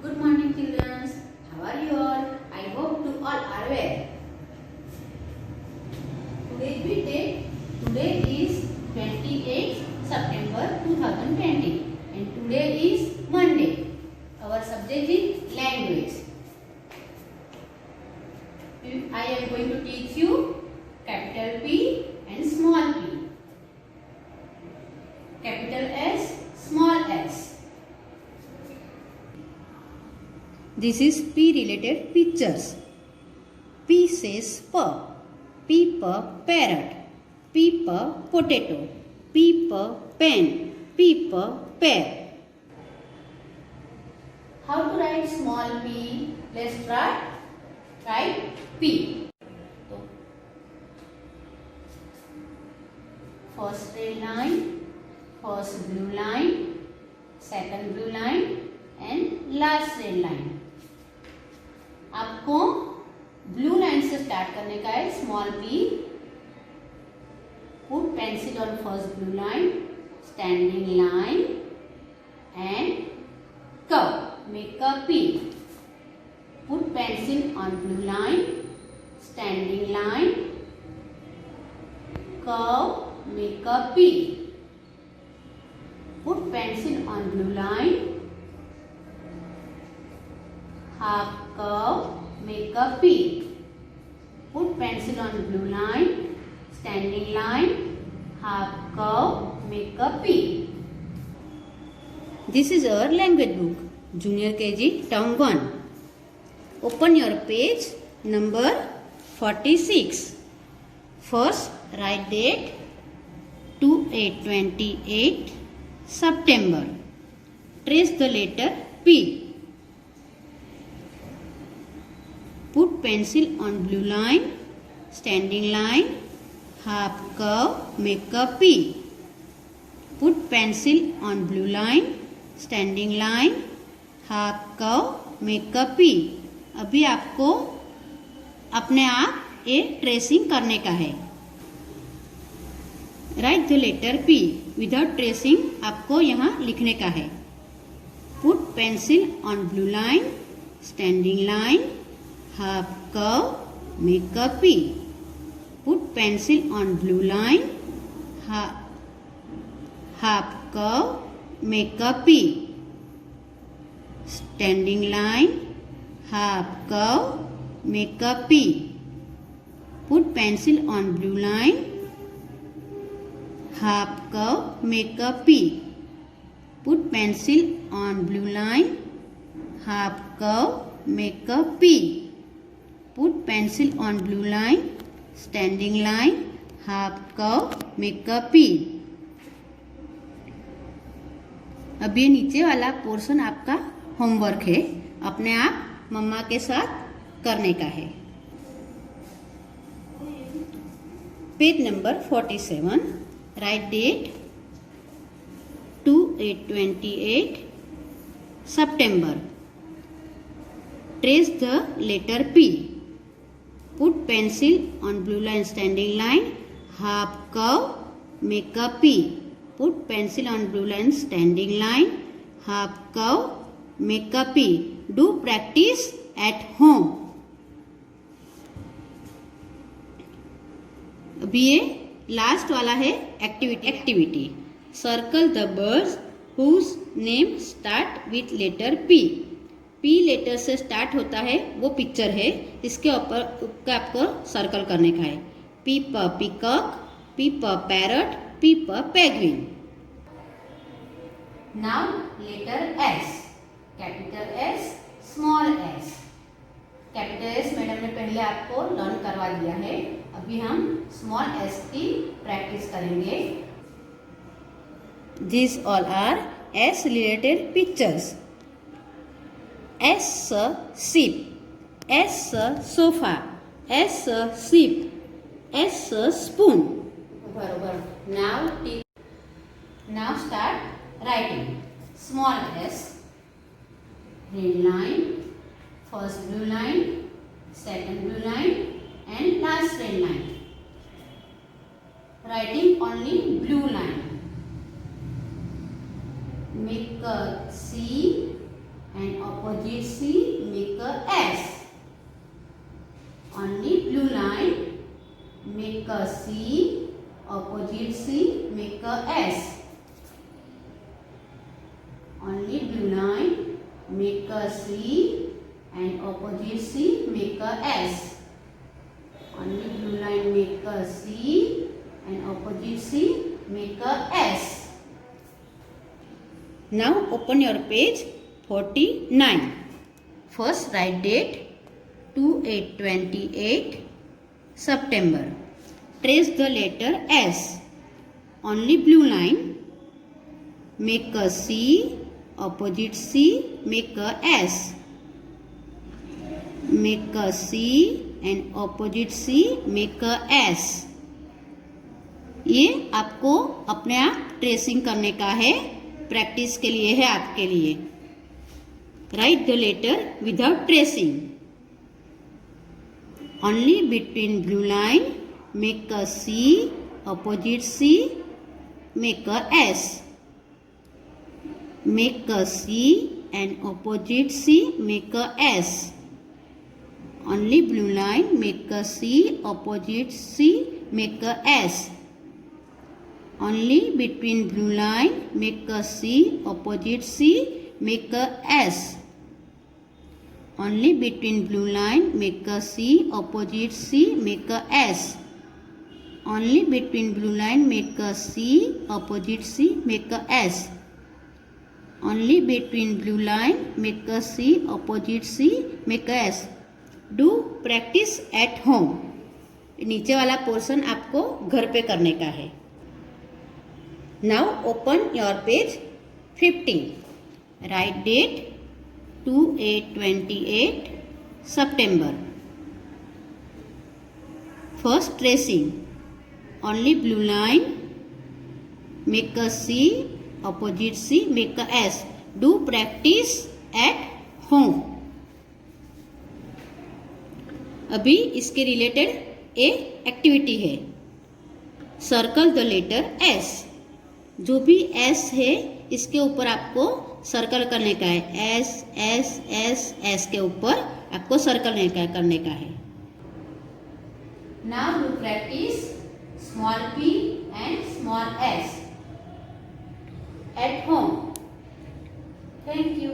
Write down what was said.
Good morning, children. How are you all? I hope you all are well. Today is 28th September 2020 and today is Monday. Our subject is language. I am going to teach you capital P and small p. Capital S, small s. This is P related pictures. P says per. P for parrot. P for potato. P for pen. P for pear. How to write small p? Let's try. Write P. First red line, first blue line, second blue line and last red line. आपको blue line से start करने का है. Small P. Put pencil on first blue line, standing line and curve. Make a P. Put pencil on blue line, standing line, curve. Make a P. Put pencil on blue line, half curve, make a P. Put pencil on blue line, standing line, half curve, make a P. This is our language book, Junior KG Term 1. Open your page number 46. First, write date 28/28 September. Trace the letter P. Put pencil on blue line, standing line, half curve, make a P. Put pencil on blue line, standing line, half curve, make a P. अभी आपको अपने आप ये tracing करने का है. Write the letter P. Without tracing आपको यहाँ लिखने का है. Put pencil on blue line, standing line, half curve, make a P. Put pencil on blue line, half curve, make a P. Standing line, half curve, make a P. Put pencil on blue line, half curve, make a P. Put pencil on blue line, half curve, make a P. Put pencil on blue line, standing line, half curve, make a P. अब ये नीचे वाला portion आपका homework है. अपने आप मम्मा के साथ करने का है. Page number 47. Write date 28/28 September. Trace the letter P. Put pencil on blue line, standing line, half curve, make a P. Put pencil on blue line, standing line, half curve, make a P. Do practice at home. अभी ये last वाला है activity. Circle the birds whose name start with letter P. P letter से start होता है वो picture है. इसके ऊपर आपको सर्कल करने का है. P पर पीकॉक, P पर पैरट, P पर penguin. Now later S. Capital S, small s. Capital S madam ने पहले आपको लर्न करवा दिया है. अभी हम स्मॉल s की प्रैक्टिस करेंगे. These all are S related pictures. S sheep, S sofa, S sheep, S spoon. Now start writing. Small s, red line, first blue line, second blue line and last red line. Writing only blue line. Make a C and opposite C make a S. Only blue line make a C, opposite C make a S. Only blue line make a C and opposite C make a S. Only blue line make a C and opposite C make a S. Now open your page 49. First write date 2/8/28 September. Trace the letter S. Only blue line make a C, opposite C make a S. Make a C and opposite C make a S. ये आपको अपने आप tracing करने का है, practice के लिए है आपके लिए. Write the letter without tracing. Only between blue line make a C, opposite C make a S. Make a C and opposite C make a S. Only blue line make a C, opposite C make a S. Only between blue line make a C, opposite C make a S. Only between blue line make a C, opposite C make a S. Only between blue line make a C, opposite C make a S. Only between blue line make a C, opposite C make a S. Do practice at home. नीचे वाला portion आपको घर पे करने का है. Now open your page 50. Write date 2/8/28 September. First tracing. Only blue line make a C, opposite C make a S. Do practice at home. अभी इसके रिलेटेड एक एक्टिविटी है. Circle the letter S. जो भी S है इसके ऊपर आपको सर्कल करने का है. S S S S के ऊपर आपको सर्कल करने का है. Now do practice small p and small s at home. Thank you.